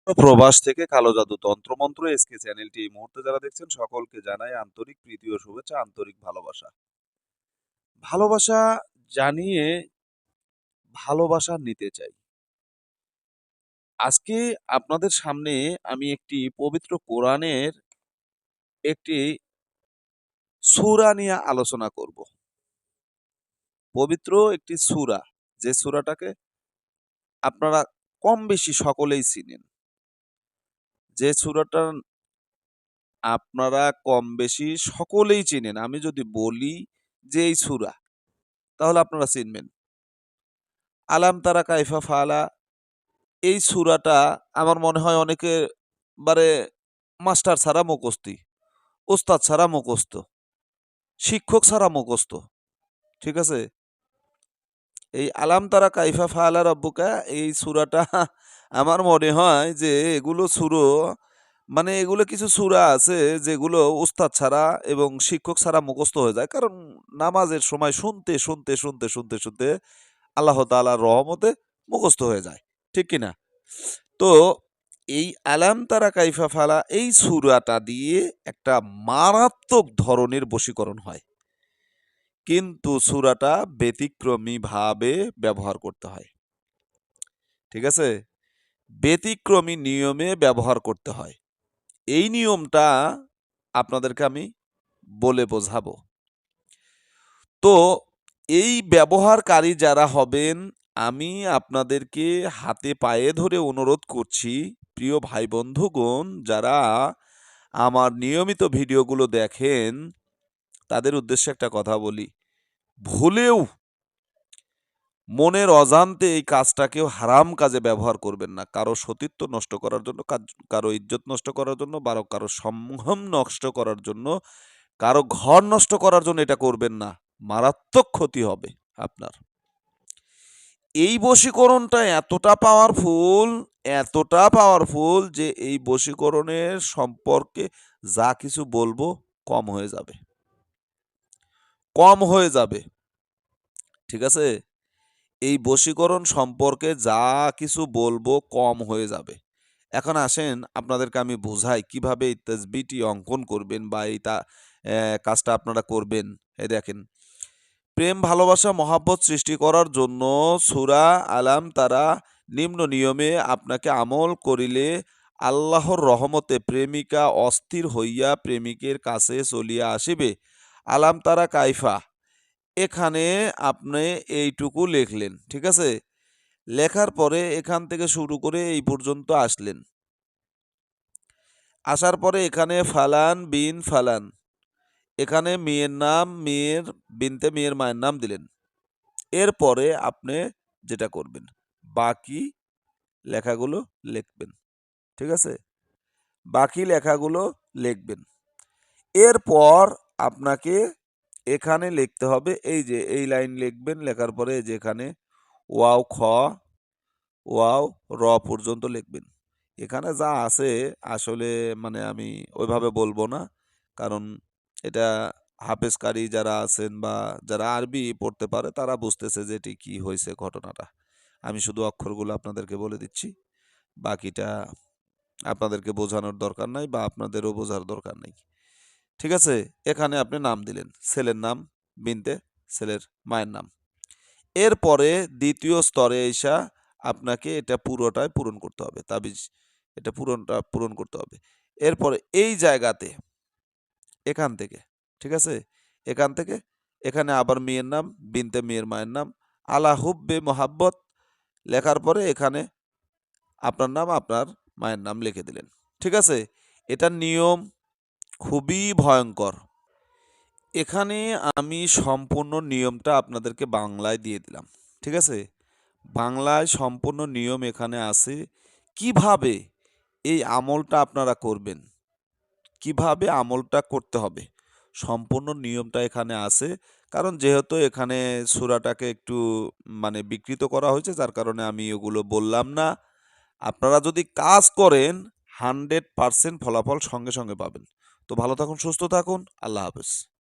প্রবাস থেকে কালো জাদু তন্ত্রমন্ত্র এসকে চ্যানেলটি এই মুহূর্তে যারা দেখছেন সকলকে জানাই আন্তরিক প্রীতি ও শুভেচ্ছা, আন্তরিক ভালোবাসা। ভালোবাসা জানিয়ে ভালোবাসা নিতে চাই। আজকে আপনাদের সামনে আমি একটি পবিত্র কোরআনের একটি সূরা নিয়ে আলোচনা করব। পবিত্র একটি সূরা, যে সূরাটাকে আপনারা কম বেশি সকলেই চিনেন। যে সূরাটা আপনারা কম বেশি সকলেই চিনেন। আমি যদি বলি যে এই সূরা, তাহলে আপনারা চিনবেন। আলাম তারা কাইফা ফাআলা, এই সূরাটা আমার মনে হয় অনেকের বারে মাস্টার ছাড়া মুখস্থি, ওস্তাদ ছাড়া মুখস্থ, শিক্ষক ছাড়া মুখস্থ। ঠিক আছে? এই আলাম তারা কাইফা ফাআলা রাব্বুকা, এই সূরাটা আমার মনে হয় যে এগুলো মানে এগুলো কিছু সূরা আছে যেগুলো উস্তাদ ছাড়া এবং শিক্ষক ছাড়া মুখস্থ হয়ে যায়। কারণ নামাজের সময় শুনতে আল্লাহ তাআলার রহমতে মুখস্থ হয়ে যায়। ঠিক কি না? তো এই আলাম তারা কাইফা ফালা এই সূরাটা দিয়ে একটা মারাত্মক ধরনের বশীকরণ হয়। কিন্তু সূরাটা ব্যতিক্রমীভাবে ব্যবহার করতে হয়। ঠিক আছে? ব্যতিক্রমী নিয়মে ব্যবহার করতে হয়। এই নিয়মটা আপনাদেরকে আমি বলে বোঝাবো। তো এই ব্যবহারকারী যারা হবেন, আমি আপনাদেরকে হাতে পায়ে ধরে অনুরোধ করছি, প্রিয় ভাই বন্ধুগণ যারা আমার নিয়মিত ভিডিওগুলো দেখেন, তাদের উদ্দেশ্যে একটা কথা বলি। ভুলেও মনের অজান্তে এই কাজটাকেও হারাম কাজে ব্যবহার করবেন না। কারো সতীত্ব নষ্ট করার জন্য, কারো ইজ্জত নষ্ট করার জন্য, বা কারো সম্মান নষ্ট করার জন্য, কারো ঘর নষ্ট করার জন্য এটা করবেন না। মারাত্মক ক্ষতি হবে আপনার। এই বশীকরণটা এতটা পাওয়ারফুল যে এই বশীকরণের সম্পর্কে যা কিছু বলবো কম হয়ে যাবে। কম হয়ে যাবে। ঠিক আছে? এই বশীকরণ সম্পর্কে যা কিছু বলবো কম হয়ে যাবে। এখন আসেন আপনাদেরকে আমি বোঝাই কিভাবে এই তাসবিহটি অঙ্কন করবেন বা এই কাজটা আপনারা করবেন। এই দেখেন, প্রেম ভালোবাসা মহাব্বত সৃষ্টি করার জন্য সূরা আলাম তারা নিম্ন নিয়মে আপনাকে আমল করিলে আল্লাহর রহমতে প্রেমিকা অস্থির হইয়া প্রেমিকের কাছে চলিয়া আসিবে। আলাম তারা কাইফা, এখানে আপনি এইটুকু লিখলেন। ঠিক আছে? লেখার পরে এখান থেকে শুরু করে এই পর্যন্ত আসলেন। আসার পরে এখানে ফালান বিন ফালান, এখানে মেয়ের নাম, বিনতে মেয়ের মায়ের নাম দিলেন। এরপরে আপনি যেটা করবেন, বাকি লেখাগুলো লিখবেন। ঠিক আছে? বাকি লেখাগুলো লিখবেন। এরপর আপনাকে এখানে লিখতে হবে, এই যে এই লাইন লিখবেন। লেখার পরে যে এখানে ওয়াও খ ওয়াও র পর্যন্ত লিখবেন। এখানে যা আছে আসলে মানে আমি ওইভাবে বলবো না, কারণ এটা হাফেজকারী যারা আছেন বা যারা আরবি পড়তে পারে তারা বুঝতেছে যে এটি কি হয়েছে ঘটনাটা। আমি শুধু অক্ষরগুলো আপনাদেরকে বলে দিচ্ছি, বাকিটা আপনাদেরকে বোঝানোর দরকার নাই বা আপনাদেরও বোঝার দরকার নেই। ঠিক আছে? এখানে আপনি নাম দিলেন, ছেলের নাম বিনতে, ছেলের মায়ের নাম। এরপরে দ্বিতীয় স্তরে এসা আপনাকে এটা পুরোটাই পূরণ করতে হবে। তাবিজ এটা পূরণ করতে হবে। এরপরে এই জায়গাতে এখান থেকে, ঠিক আছে? এখান থেকে এখানে আবার মেয়ের নাম, বিনতে মেয়ের মায়ের নাম, আলা হুব্বে মোহাব্বত লেখার পরে এখানে আপনার নাম, আপনার মায়ের নাম লিখে দিলেন। ঠিক আছে? এটার নিয়ম খুবই ভয়ঙ্কর। এখানে আমি সম্পূর্ণ নিয়মটা আপনাদেরকে বাংলায় দিয়ে দিলাম। ঠিক আছে? বাংলায় সম্পূর্ণ নিয়ম এখানে আছে। কিভাবে এই আমলটা আপনারা করবেন, কিভাবে আমলটা করতে হবে, সম্পূর্ণ নিয়মটা এখানে আছে। কারণ যেহেতু এখানে সূরাটাকে একটু মানে বিকৃত করা হয়েছে, যার কারণে আমি ওগুলো বললাম না। আপনারা যদি কাজ করেন 100% ফলাফল সঙ্গে সঙ্গে পাবেন। তো ভালো থাকুন, সুস্থ থাকুন। আল্লাহ হাফেজ।